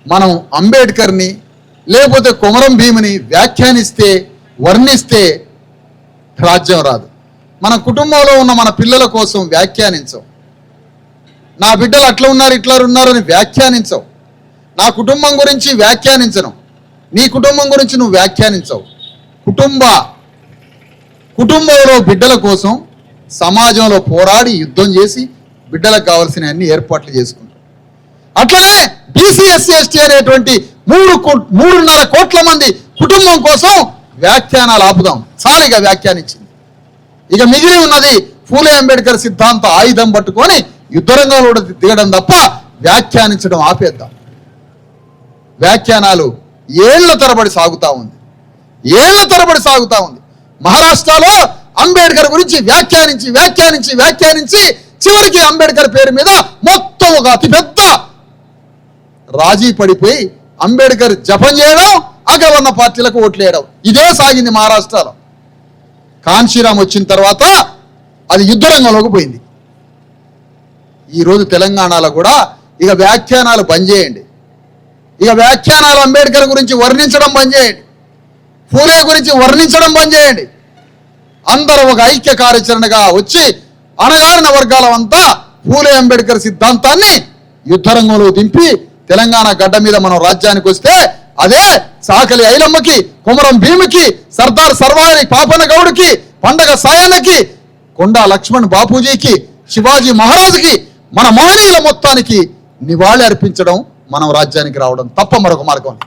మనం అంబేద్కర్ని లేకపోతే కొమరం భీముని వ్యాఖ్యానిస్తే వర్ణిస్తే రాజ్యం రాదు. మన కుటుంబంలో ఉన్న మన పిల్లల కోసం వ్యాఖ్యానించవు. నా బిడ్డలు అట్లా ఉన్నారు ఇట్లా ఉన్నారు అని వ్యాఖ్యానించవు. నా కుటుంబం గురించి వ్యాఖ్యానించను, నీ కుటుంబం గురించి నువ్వు వ్యాఖ్యానించవు. కుటుంబంలో బిడ్డల కోసం సమాజంలో పోరాడి యుద్ధం చేసి బిడ్డలకు కావాల్సిన అన్ని ఏర్పాట్లు చేసుకుంటాం. అట్లనే బీసీ ఎస్సీ ఎస్టీ అనేటువంటి 3.5 కోట్ల మంది కుటుంబం కోసం వ్యాఖ్యానాలు ఆపుదాం. చాలిగా వ్యాఖ్యానించింది. ఇక మిగిలి ఉన్నది ఫూలే అంబేద్కర్ సిద్ధాంత ఆయుధం పట్టుకొని యుద్ధరంగంలో దిగడం తప్ప వ్యాఖ్యానించడం ఆపేద్దాం. వ్యాఖ్యానాలు ఏళ్ల తరబడి సాగుతూ ఉంది. మహారాష్ట్రలో అంబేద్కర్ గురించి వ్యాఖ్యానించి చివరికి అంబేద్కర్ పేరు మీద మొత్తం ఒక అతిపెద్ద రాజీ పడిపోయి అంబేద్కర్ జపం చేయడం, అగ్రవర్ణ పార్టీలకు ఓట్లు వేయడం, ఇదే సాగింది మహారాష్ట్రలో. కాన్షీరామ్ వచ్చిన తర్వాత అది యుద్ధరంగంలోకి పోయింది. ఈరోజు తెలంగాణలో కూడా ఇక వ్యాఖ్యానాలు బంద్ చేయండి. ఇక వ్యాఖ్యానాలు అంబేద్కర్ గురించి వర్ణించడం బంద్ చేయండి, ఫూలే గురించి వర్ణించడం బంద్ చేయండి. అందరూ ఒక ఐక్య కార్యాచరణగా వచ్చి అణగారిన వర్గాలమంతా ఫూలే అంబేద్కర్ సిద్ధాంతాన్ని యుద్ధరంగంలో దింపి తెలంగాణ గడ్డ మీద మనం రాజ్యానికి వస్తే అదే చాకలి ఐలమ్మకి, కొమరం భీముకి, సర్దార్ సర్వాయి పాపన గౌడ్కి, పండగ సాయన్నకి, కొండా లక్ష్మణ్ బాపూజీకి, శివాజీ మహారాజుకి, మన మహనీయుల మొత్తానికి నివాళి అర్పించడం, మనం రాజ్యానికి రావడం తప్ప మరొక మార్గం.